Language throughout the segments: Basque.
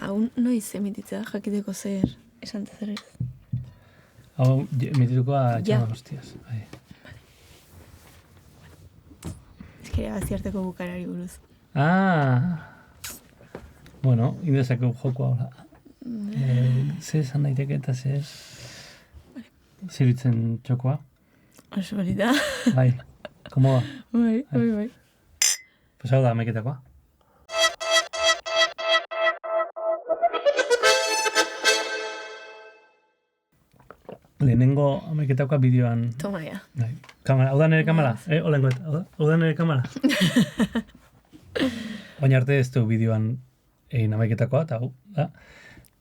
hau noiz emititzea jakiteko zer esan zer ez. Hau emititukoa Ja. txama hostias. Bai. Eskera ziarteko bukarari buruz. Bueno, indezakegu joko hola. Ze esan daiteke eta ze ez. Ziritzen txokoa. Oso hori da. Bai, komo ba? Bai. Pues hau da, ameketakoa. Lehenengo ameketakoa bideoan... Toma ya. Bai. Kamera, hau da nire kamera? Olengoet, hau da nire kamera? Baina arte ez du bideoan egin ameketakoa, eta hau da.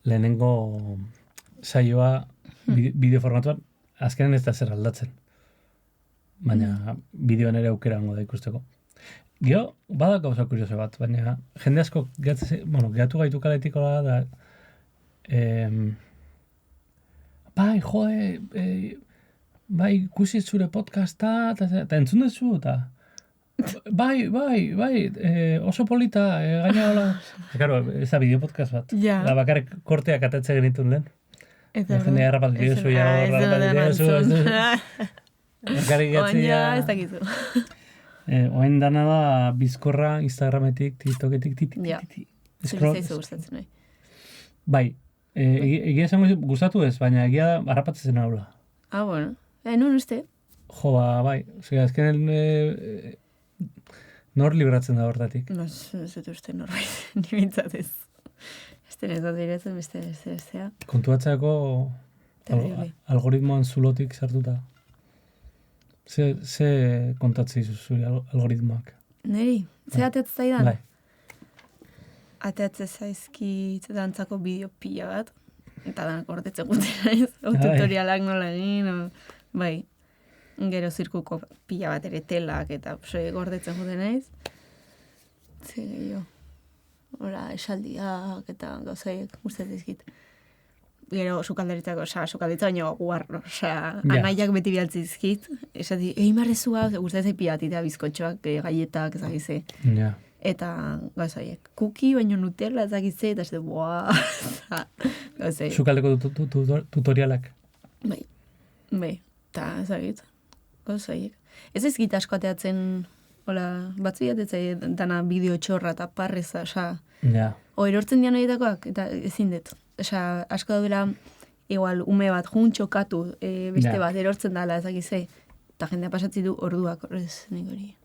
Lehenengo saioa bideo formatuan, azkenen ez da zer aldatzen. Baina bideoan ere aukera hango da ikusteko. Gero, bada gauza kurioso bat, baina jende asko gehatu gaitu kaletik da, bai, bai, ikusi zure podcasta, eta entzun duzu, eta bai, oso polita, gaina hola. Claro, ez da bideo podcast bat. Ja. Da bakarrik korteak atatze genitun lehen. Eta jendea errapat diozu, bakarrik gatzia. Oina, ez dakizu. Oain dana da bizkorra Instagrametik, TikToketik, Ja. Zer zaizu gustatzen nahi. Bai, egia esango gustatu ez, baina egia da harrapatzen haula. Bueno. Nun uste? Jo, bai. Osea, azkenen nor libratzen da hortatik. No, ez dut uste norbait, ni bintzat ez. Ez dut biratzen bestea. Kontuatzeko algoritmoan zulotik sartuta. Ze kontatzei zuzuri algoritmoak? Neri, ze ateatzen zaidan? Bai. Ateatzen zaizkit dantzako bideo pila bat, eta danak gordetzen guten naiz, tutorialak nola egin, bai, gero zirkuko pila bat ere telak, eta gordetzen guten naiz. Ze gehiago, hola, esaldiak, eta gauzaiek gustatzen dizkit. Gero sukaldaritzako, sukaldaritza baino guarro, anaiak beti bialtzi dizkit, esati, marrezua, gustatzen zait pila bat, eta bizkotxoak, gaietak, ezagize. Ja. Eta gauzaiek, kuki baino Nutella ezagitze, eta ez gauzaiek. Sukaldeko tutorialak. Bai, eta ezagit, gauzaiek. Ez ezkit asko ateatzen, hola, batzu jatetzai dana bideo txorra eta parreza, Ja. Erortzen dian horietakoak, eta ezin dut. Asko daudela, igual, ume bat, txokatu, beste bat, erortzen dala, ezagitze, eta jendea pasatzi du orduak, ez nik hori.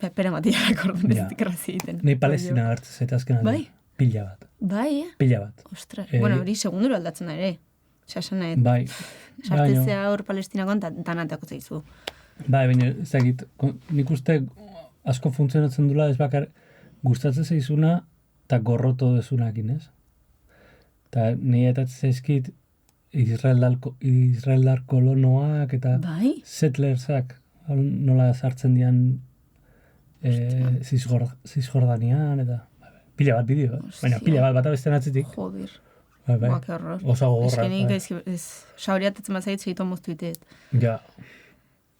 Pera matiak orduan ez dikarrazi egiten. Nei Palestina hartzen zaita azkenan. Bai? Pila bat. Bai, Pila bat. Ostras, hori segunduro aldatzen da ere. Esan nahi, Bai. sartezea hor Palestinakoan danatako zaizu. Bai, baina ez dakit, nik uste asko funtzionatzen dula ez bakar gustatzen zaizuna eta gorroto dezunakin, ez? Eta nire eta zaizkit Israeldar kolonoak eta settlersak nola sartzen dian Cisjordanian eta pila bat bideo, baina pila bat abesten atzitik. Joder. Bai. Que horror. Oso gogorra. Eskenik sauriatetzen mazait segitu moztuiteet. Ja.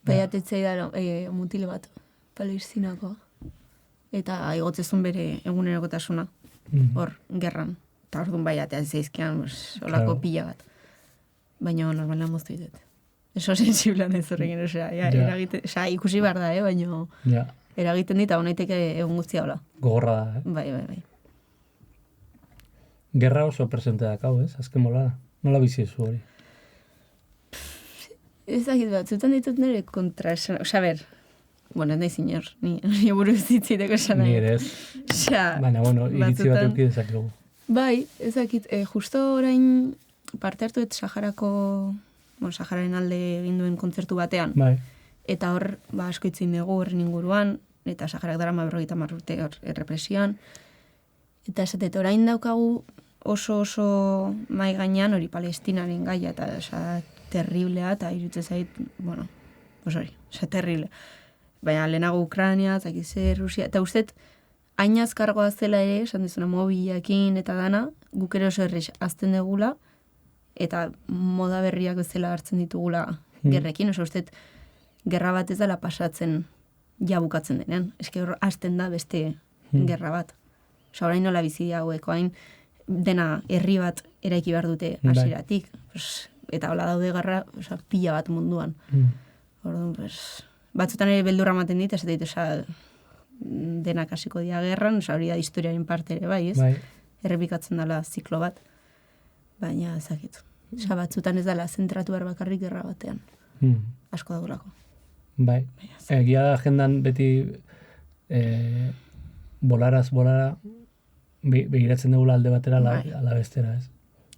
Bai atetzei da mutile bat, Palestinako. Eta igotzezun bere egunerokotasuna, hor, gerran. Eta orduan bai atea zeizkian, olako pila bat. Baina normalan moztuiteet. Eso sensiblan ez horrekin, ikusi behar da, baina... Ja. Eragiten dit, hau naiteke egun guztia hola. Gogorra da, Bai. Gerra oso presente dakau, ez? Azken mola, nola bizi ezu hori? Ez dakit bat, zutan ditut nire kontra esan, ber, bueno, nahi zinor, ni buruz zitziteko esan nahi. Ni ere ez. Baina, iritzi bat euki dezakegu. Bai, ez dakit, justo orain parte hartuet Sahararen alde egin duen kontzertu batean. Bai. Eta hor, asko itzin dugu horren inguruan, eta Saharak darama 50 urte hor errepresioan. Eta esatet, orain daukagu oso mai gainean hori Palestinaren gaia, eta terriblea, eta irutzen zait, bueno, hori, terrible. Baina lehenago Ukrania, zakize, Rusia, eta ustet, hain azkargoa zela ere, esan dizuna mobilakin eta dana, guk ere oso errex azten degula, eta moda berriak bezala hartzen ditugula gerrekin, oso ustet, gerra bat ez dela pasatzen jabukatzen denean. Eske hor hasten da beste gerra bat. Osa, orain nola bizi haueko hain dena herri bat eraiki behar dute hasieratik. Pues, eta hola daude garra, pila bat munduan. Orduan, pues, batzutan ere beldurra ematen dit, ez dit, denak hasiko dira gerran, hori da historiaren parte ere, bai, ez? Bai. Errepikatzen dela ziklo bat. Baina, ezakit. Batzutan ez dela zentratu behar bakarrik gerra batean. Asko daurako. Bai. Egia da agendan beti bolara begiratzen dugula alde batera ala bestera, ez?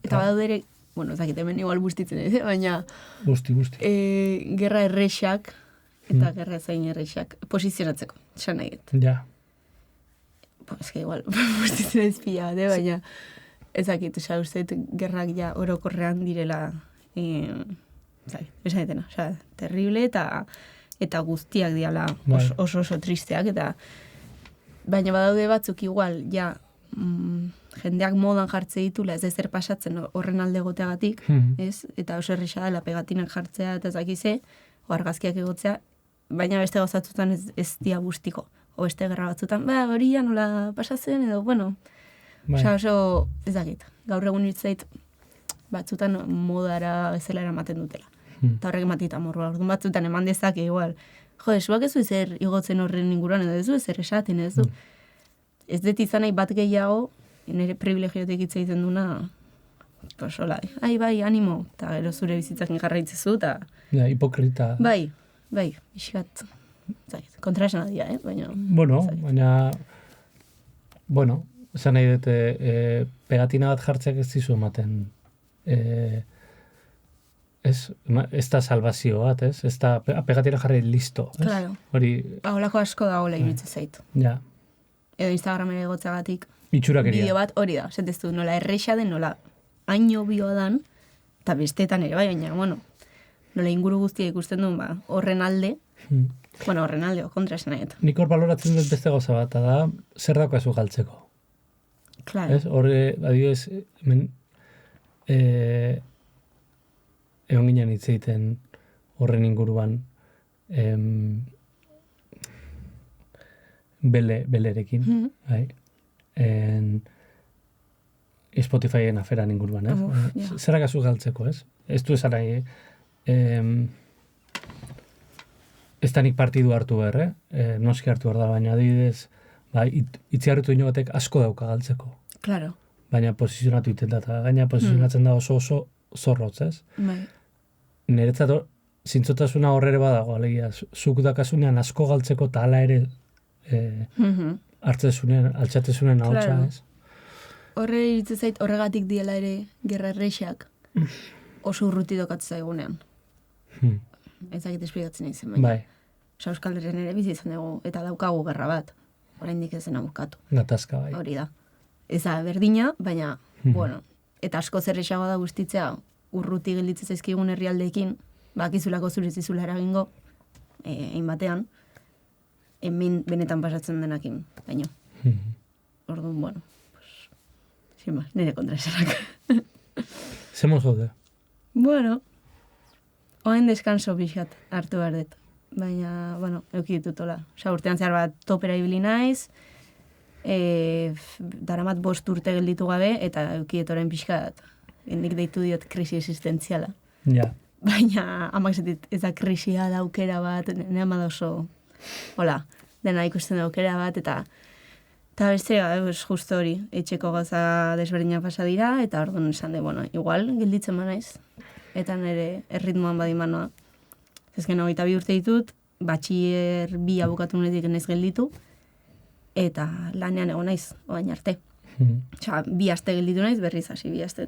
Eta badaude ere, bueno, ezakit, hemen igual bustitzen ez, baina Busti. gerra errexak eta gerra zain errexak posizionatzeko, esan nahi dut. Ja. Ez que igual bustitzen ez pila bat, baina ezakit, uste gerrak ja orokorrean direla esan ditena, terrible eta guztiak diala oso tristeak, eta baina badaude batzuk igual, ja, jendeak modan jartze ditula, ez ezer pasatzen horren alde goteagatik, ez? Eta oso erresa dela pegatinak jartzea eta ezakize, argazkiak egotzea, baina beste gauzatzutan ez dia guztiko. O beste gerra batzutan, hori ja nola pasatzen, edo, bueno, oso ezakit, gaur egun hitzait batzutan modara bezala eramaten dutela. Eta horrek ematita morroa, orduan batzutan eman dezake igual. Jo, esuak ez du ezer igotzen horren inguruan, edo ez du ezer esaten, ez du. Ez dut izan nahi bat gehiago, nire privilegiotik hitz egiten duna, pues hola, bai, animo, eta gero zure bizitzakin jarraitzezu, eta... Ja, hipokrita. Bai, ixikat, kontraesana dira, baina... Bueno, esan nahi dute, pegatina bat jartzeak ez dizu ematen, ez da salvazio bat, ez da pegatina jarri listo, ez? Claro. Hori... Holako asko dagoela iruditzen zaitu. Ja. Edo Instagramera egotzagatik itxurakeria. Bideo bat hori da, zeteztu, nola erresa den, nola haino bioa dan, eta bestetan ere, baina, bueno, nola inguru guztia ikusten duen, horren alde, horren alde, kontra esan nahi. Nik hor baloratzen dut beste gauza bat, da, zer daukazu galtzeko. Claro. Ez, horre, adibidez, egon ginen hitz egiten horren inguruan, belerekin, bai. Spotifyen aferan inguruan, ez? Zerakazu galtzeko, ez? Ez du esan nahi, ez da nik partidu hartu behar, noski hartu behar da, baina adibidez, itziarritu ino batek asko dauka galtzeko. Claro. Baina posizionatu iten da, eta gaina posizionatzen da oso zorrotz, ez? Bai. Niretzat zintzotasuna horrere badago, alegia, zuk dakasunean asko galtzeko eta hala ere altxatezunen ahotsa, ez? Horre iritzen zait, horregatik diela ere gerra errexak oso urruti dokatzu zaigunean. Ezakit esplikatzen izan, baina. Bai. Euskal Herrian ere bizi izan dugu, eta daukagu gerra bat. Oraindik ez dena bukatu. Gatazka, bai. Hori da. Ez da berdina, baina, bueno, eta asko zerrexago da guztitzea urruti gelditzen zaizkigun herrialdeekin, bakizulako zurizizula eragingo, egin batean, hemen benetan pasatzen denakin, baino. Orduan, bueno, pues, nire kontraesanak. Zemos gaude? Bueno, oen deskanso pixat hartu behar dut. Baina, bueno, euki ditutola. Urtean zehar bat topera ibili naiz, daramat 5 urte gelditu gabe, eta euki etoren pixkat, nik deitu diot krisi existentziala. Ja. Baina, amak zetit, ez da krisia da aukera bat, nire da oso, hola, dena ikusten da aukera bat, eta beste, justo hori, etxeko gauza desberdina pasa dira, eta orduan esan de, bueno, igual, gelditzen naiz, eta nire erritmoan badimanoa. Ezken 22 urte ditut, batxier 2 abukatu nunetik naiz gelditu, eta lanean egon naiz, oain arte. Osa, 2 aste gelditu naiz, berriz hasi 2 aste.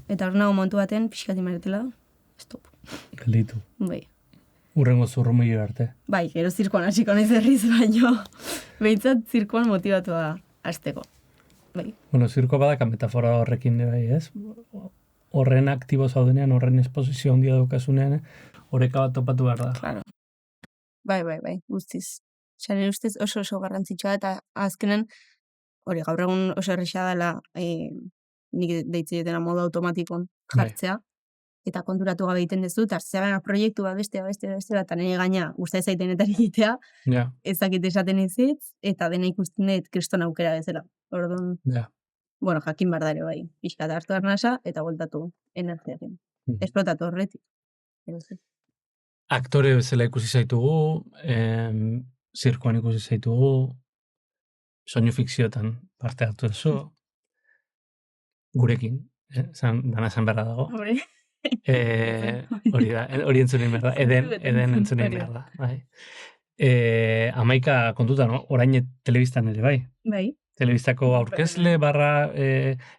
Eta hor nago momentu baten, pixkat imaretela, stop. Gelditu. Bai. Urrengo zurrumillo arte. Bai, gero zirkoan hasiko naiz berriz, baino, behintzat zirkoan motibatua hasteko. Bai. Bueno, zirko badaka metafora horrekin bai, ez? Horren aktibo zaudenean, horren esposizio handia daukasunean, horreka bat topatu behar da. Claro. Bai, guztiz. Zare ustez oso garrantzitsua, eta azkenen, hori gaur egun oso erresa dela, nik deitze dutena modu automatikon jartzea, eta konturatu gabe egiten dezu, eta zebena proiektu bat beste, eta nire gaina guztai zaiten eta egitea, ezakit esaten ezitz, eta dena ikusten dut kriston aukera bezala. Orduan, bueno, jakin behar da ere bai, pixkat hartu arnasa, eta voltatu energiakin. Esplotatu horretik. Aktore bezala ikusi zaitugu, zirkoan ikusi zaitugu, soinu fikziotan parte hartu duzu, gurekin, dana esan beharra dago. Hori da, hori entzunin behar da, eden entzunin behar da. Bai. 11 kontuta, no? Orain telebistan ere, bai? Bai. Telebistako aurkezle barra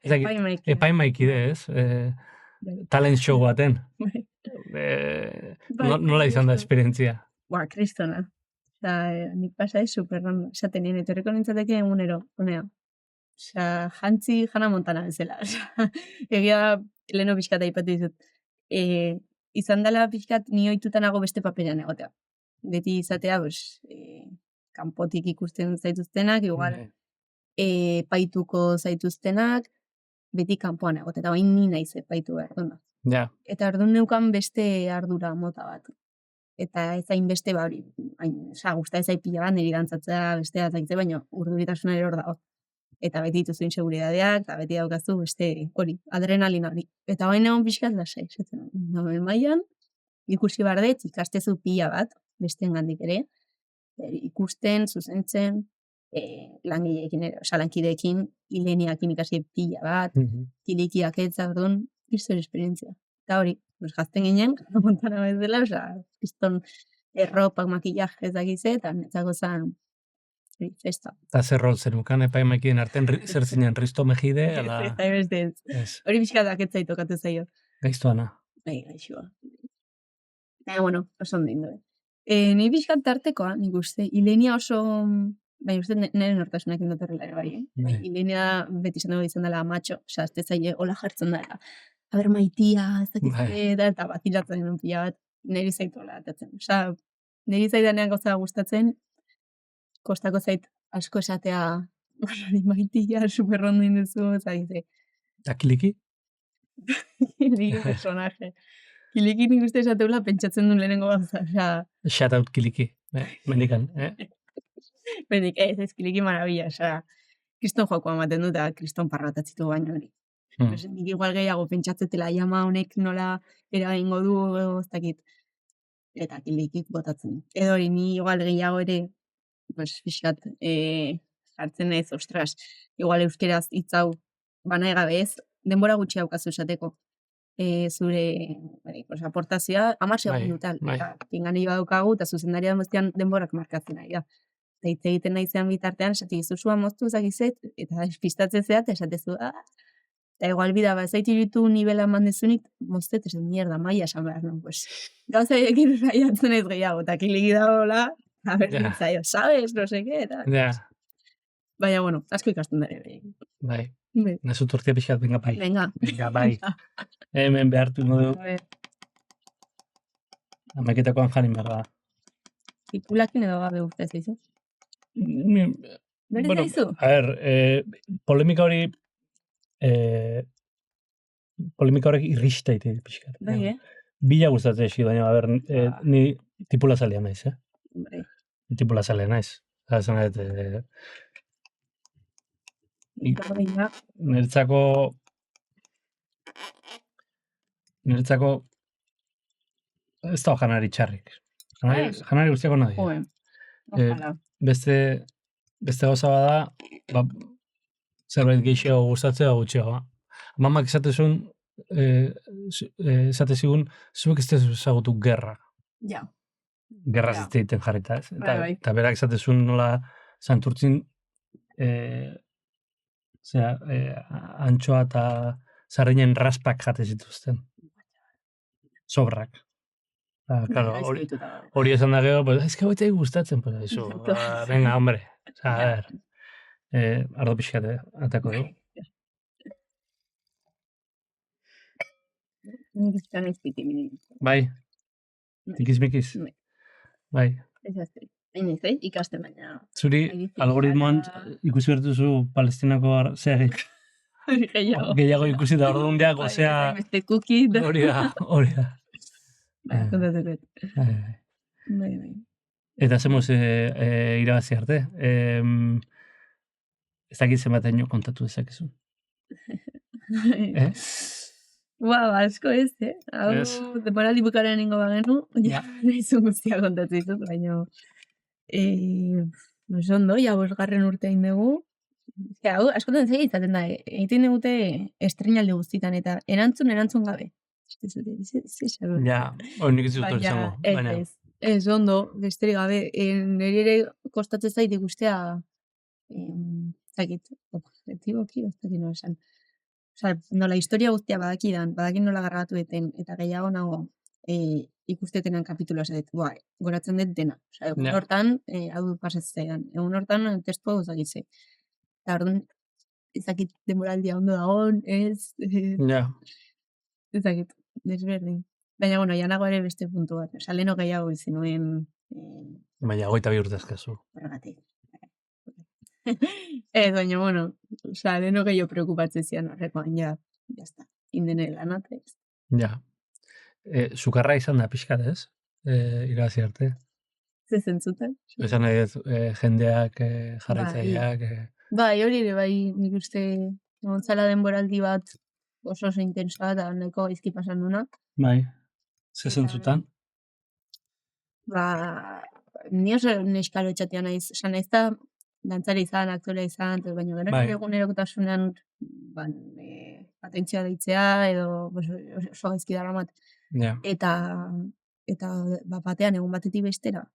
epaimaikide, ez? Talent show baten. Nola izan da esperientzia? Kristona. Nik pasa ez superrondo. Esaten nien, etorriko nintzateke egunero, honea. Jantzi Hannah Montana bezala. Egia leheno pixkat aipatu dizut. Izan dela pixkat ni ohitutanago beste paperean egotea. Beti izatea, kanpotik ikusten zaituztenak, igual paituko zaituztenak, beti kanpoan egote, eta bain ni naiz epaitu behar duna. Ja. Eta ardun neukan beste ardura mota bat. Eta ez hain beste, gusta ez aipila bat, niri dantzatzea bestea zaitze, baina urduritasuna ere hor dago. Eta beti dituzu inseguridadeak, eta beti daukazu beste hori, adrenalina hori. Eta bain egon pixkat lasai, esatzen, nobel mailan, ikusi bardetz, ikastezu pila bat, besteen gandik ere, ikusten, zuzentzen, langileekin ere, lankideekin, hileniakin ikasi pila bat, kilikiak orduan, kriston esperientzia. Eta hori, jazten ginen, montana bezala, kriston erropak, makillaje ezakize, eta netzako zen festa. Eta zer rol zenukan, epaimaikiden artean, zer zinen, Risto Mejide? Hori pixkatak ez zaitokatu zaio. Gaiztoana? Bai, gaixoa. Bueno, oso ondo indo. Ni pixkat tartekoa, nik uste, Ilenia oso, uste nire nortasunak indotorrela ere bai. Ilenia beti izan dugu izan dela matxo, ez zaile hola jartzen dara. Aber maitia, ez dakizte, eta batilatzen den pila bat, niri zaitu hola atatzen. Niri zaidanean gauza gustatzen, kostako zait asko esatea, maitia, superrondo induzu, ez dakizte. Eta Kiliki? Kiliki personaje. Kiliki nik uste esateula pentsatzen duen lehenengo gauza. Shout out Kiliki, mendikan, Bendik, ez Kiliki marabila, kriston jokoa ematen dut, eta kriston parratatzitu baino hori. Nik igual gehiago pentsatzetela jama honek nola eragingo du, ez dakit. Eta Kilikik botatzen. Edo hori, ni igual gehiago ere, pixkat, jartzen ez, ostras, igual euskeraz hitzau banai gabe ez, denbora gutxi haukazu esateko. Zure aportazioa 10 segundutal. Pingani badaukagu, eta zuzendaria moztean denborak markatzen nahi da. Eta hitz egiten nahizean bitartean, esatik izuzua moztu zakizet, eta espistatzen zeat, esatezu, eta igual bida, zaiti ditu nivela mandezunik, moztet, esan mierda, maia esan behar, gauza ekin raiatzen ez gehiago, eta kiliki da hola, bertzaio, sabes, no seke, eta... Baina, bueno, asko ikasten dara. Bai. Nesu tortia pixat, venga, bai. Venga, bai. Hemen behartu modu. Ameketakoan jarin behar da. Ikulakin edo gabe urte ez dizu? Bere zaizu? A ver, polemika hori... Polemika horrek irristaite pixkat. Bai, Bila gustatzen esi, baina, a ver, ni tipula zalea naiz, Bai. Tipula zalea naiz. Zan dut... Nertzako ez da janari txarrik. Janari guztiako nahi. Beste gauza bada, zerbait gehiago gustatzea gutxiago. Mamak esatezun, esatezigun, zuek ez ezagutu gerra. Ja. Gerra zitzeiten jarrita, ez? Eta berak esatezun nola santurtzin antxoa eta sarrinen raspak jate zituzten. Sobrak. Hori esan da gero, ez que hoitek gustatzen, venga, hombre. A ver, ardo pixkate, atako du. Nik izan ez piti mini. Bai? Tikiz-mikiz? Bai. Ez azte. Hain ez, ikasten baina. Zuri, algoritmoan ikusi bertuzu Palestinako zeagik. Gehiago ikusi da orduan beha gozea... Beste kukit. Hori da. Kontatuket. Bai. Eta zemoz irabazi arte. Ez dakit zenbateño kontatu dezakezu. Asko ez, Hau, denboraldi bukaren ingo bagenu, nahizun guztia kontatzen ditut, baina... ondo, ja, 5. urtein dugu. Hau, askotan zaila izaten da, egiten dugute estrenaldi guztitan, eta erantzun gabe. Ja, nik ez dut hori zango, baina... Ez, ondo, besterik gabe, nire ere kostatzen zait ikustea, zakit, objektiboki, ez dakit nola esan. Osa, nola historia guztia badakin nola garratu eten, eta gehiago nago ikustetenan kapituloa zaret, goratzen dut dena. Osa, egun hortan, hau pasatzen, egun hortan testu hau zakitze. Eta orduan, ezakit demoraldia ondo dagoen, ez... Ezakit, desberdin. Baina, bueno, janago ere beste puntu bat. Osa, leheno gehiago izin nuen... Baina, 22 urtezkazu. Horregatik. Baina, bueno, osa, leheno gehiago preocupatzen zian horrekoan, jazta, indene lanatez. Ja. Sukarra izan da pixkat, ez? Irabazi arte. Ze zentzutan? Esan nahi dut, jendeak, jarraitzaileak... Bai, hori ere, bai, nik uste gontzala denboraldi bat oso intensoa eta nahiko gaizki pasan duna. Bai, ze zentzutan? Ni oso neskalo etxatia naiz, esan naiz da, dantzari izan, aktorea izan, baina gero egunerokotasunean atentzioa deitzea, edo oso gaizki dara mat. Eta batean egun batetik bestera,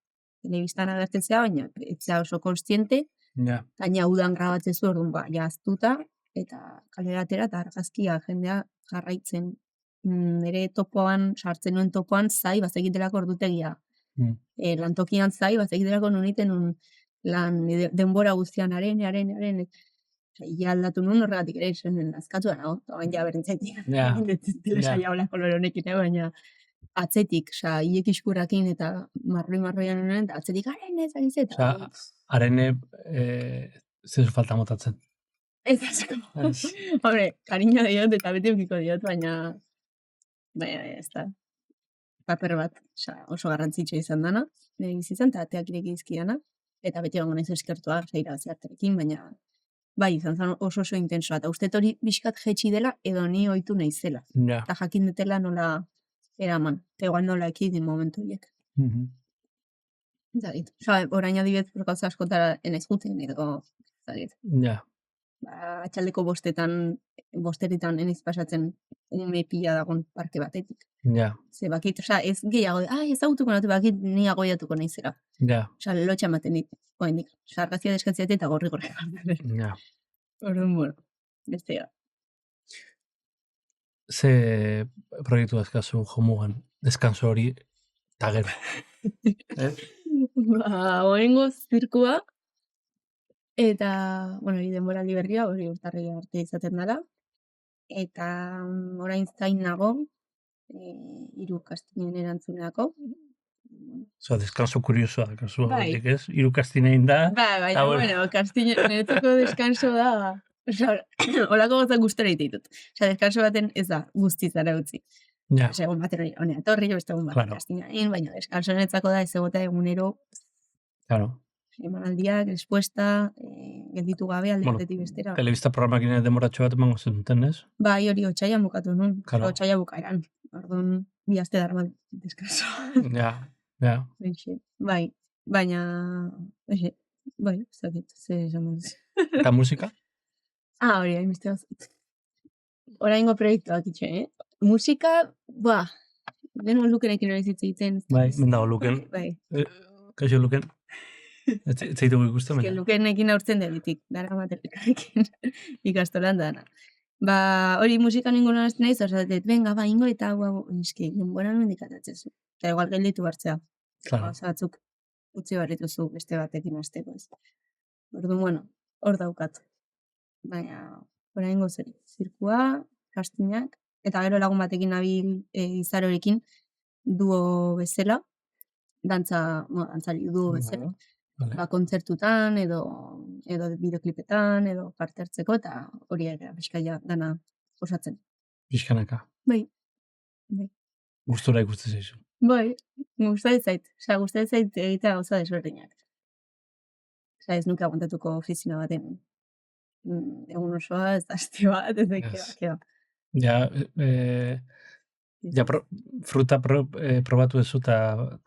telebistan agertzea, baina etzea oso konstiente, gaina udan grabatzezu orduan, jaztuta, eta kalera atera, eta argazkia jendea jarraitzen. Nire topoan, sartzen nuen topoan, zai, bazekitelako ordutegia. Lantokian zai, bazekitelako nuniten lan denbora guztian, haren. Ia aldatu nuen horregatik ere, zen azkatu da, nago, eta bain ja berrintzaitik. Telesaia hola kolore honekin, baina atzetik, hiek iskurakin eta marroi-marroian honen, atzetik haren ez agizeta. Haren zezu falta motatzen. Ez asko. Hombre, kariño diot eta beti ukiko diot, baina ez da. Paper bat, oso garrantzitsua izan dana, izan, eta ateak ireki izkiana, eta beti gongo naiz eskertua, irabazi arterekin, baina bai, izan zen oso intensoa, eta uste hori bizkat jetxi dela, edo ni ohitu naizela. Eta jakin dutela nola eraman, eta igual nola ekidin momentu horiek. Zagit, orain adibet gauza askotara enaiz guten, edo, zagit. Atxaldeko bosteretan enaiz pasatzen ume pila dagoen parke batetik. Ze bakit, ez gehiago, ezagutuko natu bakit ni agoiatuko naizera. Lotxa ematen dit, oendik. Argazia deskatziate eta gorri. Orduan, bueno, bestea. Ze proiektu dazkazu jomugan, deskanso hori, eta gero. Oengo zirkua, eta, bueno, hori denboraldi berria, hori urtarri arte izaten dara, eta orain zain nago, 3 kastinen erantzuneako. Deskanso kuriosoa, kasu horiek ez? 3 kastinen da. Bueno, niretzako deskanso da, holako gozak guztara ditut. Deskanso baten ez da guztiz dara utzi. Egun baten hori, honea torri, beste egun baten kastinain, baina deskanso netzako da ez egota egunero. Emanaldiak, respuesta, gelditu gabe alde batetik bestera. Telebista programakin demoratxo bat emango zenuten, ez? Bai, hori otxaian bukatu nun, otxaia bukaeran. Orduan, 2 aste darma deskanso. Bai, baina, bai, zakit, ze esan dut. Eta musika? Hori, hain beste gozut. Oraingo proiektuak itxe, Musika, leheno lukenekin hori zitzen. Bai, mendago luken. Kaixo luken. Ez zaitugu ikusten, baina. Lukenekin aurtzen debitik, dara materikarekin ikastolan dana. Hori musika ningun anazten nahiz, osatet, venga, ingo eta eski, denbora nuen dikatatzen. Eta igual gelditu hartzea. Zatzuk utzi barrituzu beste batekin azteko ez. Orduan, bueno, hor daukat. Baina, oraingo zirkua, kastinak, eta gero lagun batekin nabil izarorekin duo bezala, dantzari duo bezala. Kontzertutan, edo bideoklipetan, edo parte hartzeko, eta hori ere, pixkaia dana osatzen. Pixkanaka. Bai. Gustora ikusten zaizu. Bai, gustatzen zait egitea gauza desberdinak. Ez nuke aguantatuko ofizina baten egun osoa, ez da aste bat, ez da keba. Ja, fruta probatu ez eta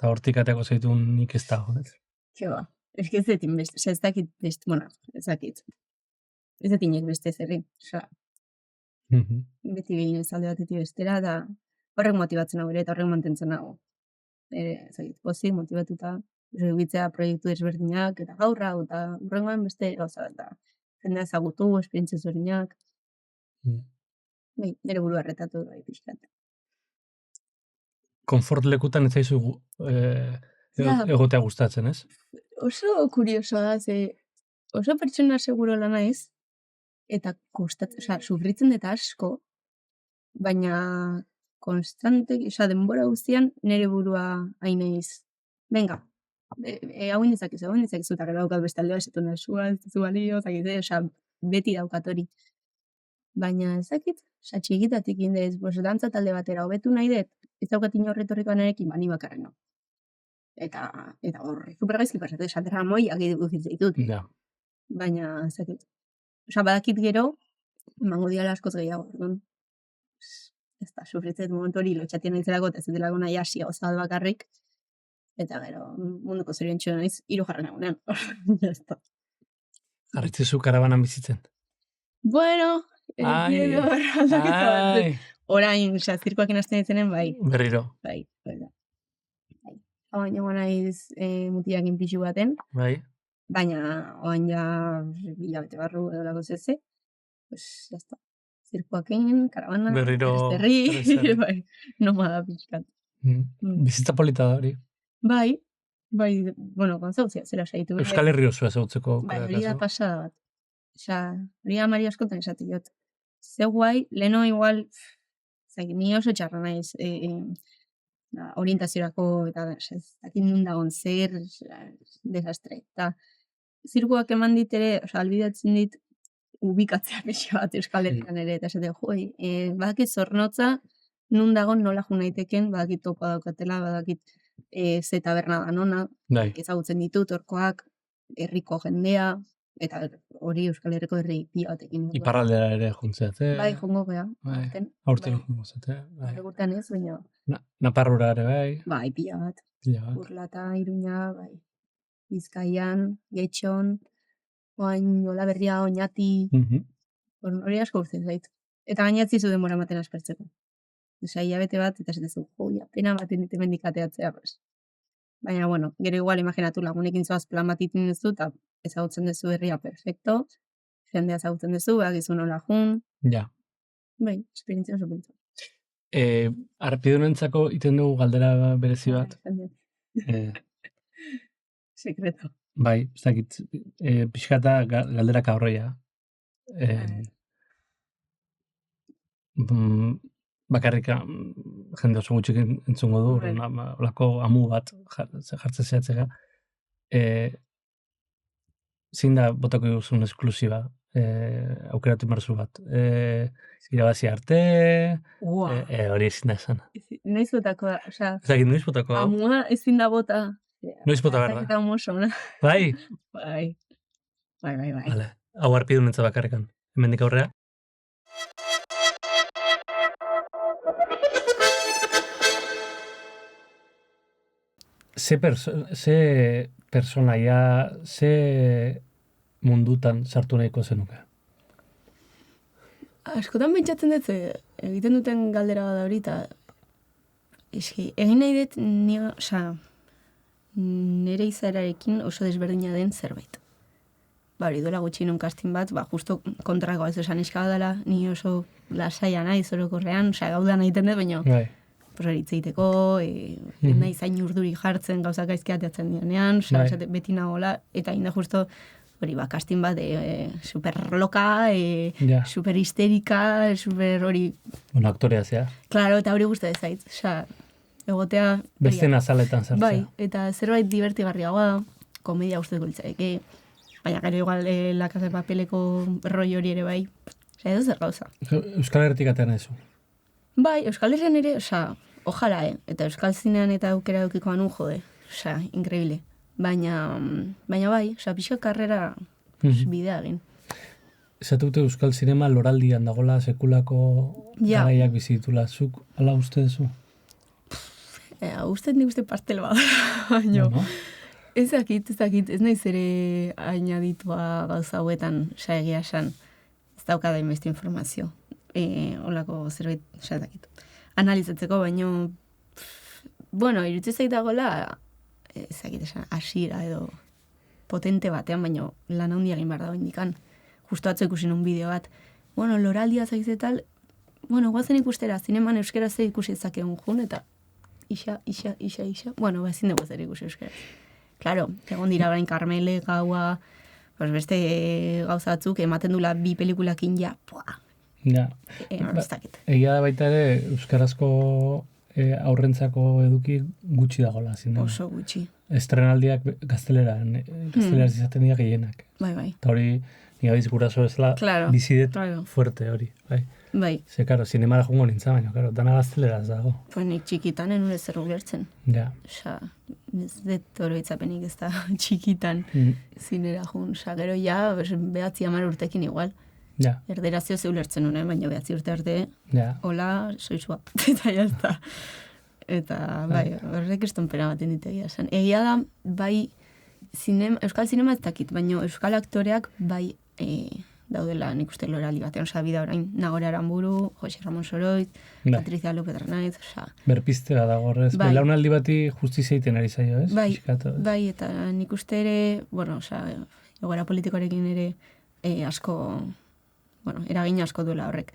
hortik ateako zaitun nik ez dago, ez? Keba, ez detin beste, ez dakit beste, bueno, ez dakit. Ez detinek beste zerri, beti behin ez alde batetik bestera, da horrek motibatzen hau ere, eta horrek mantentzen hau. Ez dakit, pozik, motivatuta, egitzea proiektu desberdinak, eta gaurra, eta urrengoan beste gauza, eta jendea ezagutu, esperientzia zorinak. Nire burua erretatu bai pixkat. Konfort lekutan ez zaizu egotea gustatzen, ez? Oso kuriosoa da, oso pertsona seguro lan naiz, eta sufritzen dut asko, baina konstante, denbora guztian nire burua hain naiz. Venga, hau indezakizu, eta gero daukat beste aldea esetu nasua, ez zu balio, beti daukat hori. Baina ezakit, txikitatik indez, dantza talde batera hobetu nahi dut, ez daukat inorretorrikoan erekin, bani bakarren no. Eta hor, supergaizki pasatu, esaterra moiak ditut. Baina, ezakit. Badakit gero, emango diala askoz gehiago, ez da, sufritzen momentu hori lotxatien nahizelako, eta ez delako nahi hasi gozat bakarrik, eta gero, munduko zorion txuan naiz, 3 jarren egunean. Jarritzezu karabanan bizitzen? Bueno, orain, zirkoak inazten ditzenen, bai. Berriro. Bai. Oain joan naiz mutiakin pixu baten. Bai. Baina, oain ja bilabete barru edo lako zeze. Pues, jazta. Zirkoakin, karabana, zerri, bai. Nomada pixkat. Bizitza polita da hori. Bai, bueno, konzauzia, zera saitu. Euskal Herri osua zautzeko. Bai, hori da pasada bat. Hori amari askotan esatik jot. Zeu guai, leheno igual, ni oso txarra naiz, orientaziorako, eta zakin nundagon zer, desastre. Eta zirkuak eman dit ere, albidatzen dit, ubikatzea pixo bat Euskal Herrian ere, eta esate, badakit zornotza, nundagon nola jo naiteken, badakit topa daukatela, badakit ze taberna da nona, ezagutzen ditut, orkoak, herriko jendea, eta hori Euskal Herriko herri pila batekin. Iparraldera ere juntzeate. Bai, jongo gea. Aurten jongo zeate. Egurtean ez, baina... Naparrura ere bai. Bai, pila bat. Urlata, Iruña, bai. Bizkaian, Getxon, oain Olaberria, Oñati. Hori asko urtzen zait. Eta gainatzi zu denbora maten aspertzeko. Hilabete bat, eta zetezu, pena baten dite mendikateatzea, baina, bueno, gero igual imaginatu lagunekin zoaz plan bat iten duzu, eta ezagutzen duzu herria perfecto, jendea ezagutzen duzu, bagizu nola jun. Ja. Bai, esperientzia oso pentsa. Arpidunentzako iten dugu galdera berezi bat. Sekreto. Bai, ez dakit, pixkata galdera kaurroia. Bakarrika jende oso gutxik entzungo du, olako amu bat jartzen zehatzega. Zein da botako duzun esklusiba, aukeratu marzu bat. Irabazi arte, hori ezin da esan. Noiz botakoa, oza... Ezagit, noiz botakoa. Amua ezin da bota. Noiz bota behar da. Ezagita homoso, na? Bai? Bai. Hau arpidunentza bakarrikan. Hemendik aurrea. Ze personaia, ze mundutan sartu nahiko zenuke? Askotan pentsatzen dut, egiten duten galdera bada hori, eta egin nahi dut nire izaerarekin oso desberdina den zerbait. Hori duela gutxi nun kastin bat, justo kontrako ez esan eskaba dela, ni oso lasaia nahi zorokorrean, gaudan egiten dut, baina hitzeiteko, nahi zain urduri jartzen gauzak gaizki ateatzen dionean, beti nagoela, eta inda justo hori kastin bat super loka, super histerika, super hori... Bueno, aktorea zea. Claro, eta hori guztu ezait, egotea... Beste nazaletan zartzea. Bai, eta zerbait divertigarriagoa da, komedia guztu gultzaik, baina gero igual La Casa de Papeleko roi hori ere bai, edo zer gauza. Euskal Herritik atean ezu? Bai, Euskal Herrian ere, ojala, eta Euskal Zinean eta aukera dukiko anu, jode, increíble. Baina bai, pixka karrera bidea egin. esatute euskal zinema loraldian dagola sekulako Ja. garaiak bizitula. Zuk, ala uste duzu? Nik uste pastel bada, baina No? ez dakit, ez naiz ere añaditua gauza hauetan egia esan. Ez daukada inbeste informazio. Olako zerbait, ez dakit. Analizatzeko, baino, bueno, iruditzen zait dagoela, ez dakit esan, hasiera edo potente batean, baino lan handia egin behar da indikan. Justo atzo ikusi nun bideo bat. Bueno, loraldia zaiz tal, bueno, guazen ikustera, zineman euskera ze ikusi ezakegun jun, eta isa. Bueno, ezin dugu zer ikusi euskera. Claro, egon dira barain Karmele, Gaua, pues beste gauza batzuk, ematen dula 2 pelikulakin ja, Ja. Ez dakit. Egia da baita ere, euskarazko aurrentzako eduki gutxi dagoela zinema. Oso gutxi. Estrenaldiak gazteleran izaten dira gehienak. Bai. Eta hori, nire baiz guraso bezala, Claro, bizidet claro. fuerte hori. Bai. Ze, karo, zinemara jungo nintza, baina, karo, dana gazteleraz dago. Pues nik txikitan enure zer ulertzen. Ja. Osa, ez dut oroitzapenik ez da txikitan zinera jun. Osa, gero ja, 9-10 urtekin igual. Ja. Erderazio ze ulertzen honen, baina 9 urte arte, Ja. hola, soizua. Eta jazta. Eta, bai, horrek estonpera baten ditegia esan. Egia da, bai, euskal zinema ez dakit, baina euskal aktoreak bai daudela nik uste loraldi batean, osa, bida orain, Nagore Aramburu, Jose Ramon Soroit, Patricia López Arnaiz, osa. Berpiztea dago horrez. Bai. Belaunaldi bati justizia egiten ari zaio, ez? Bai, Pixkatu, ez? bai, eta nik uste ere, bueno, osa, egoera politikoarekin ere asko, bueno, eragin asko duela horrek.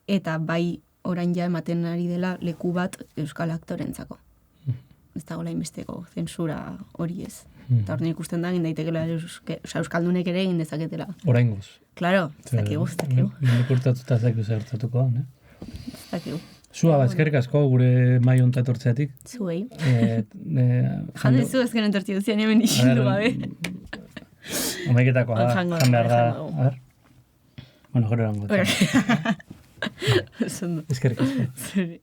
Eta bai, orain ja ematen ari dela leku bat euskal aktorentzako. Ez dagoela inbesteko zensura hori ez. Eta hori ikusten da, egin daitekela euskaldunek ere egin dezaketela. Oraingoz. Claro, ez dakigu. Mendik urtatuta ez dakigu zertatuko da, Ez dakigu. Zua, eskerrik asko gure mai honta etortzeatik. Zuei. Jande zu ezken entortzi duzian hemen isildu gabe. Amaiketakoa, Jango jan behar da. jango. A ver. Bueno, gero erango. Eskerrik asko. Zuri.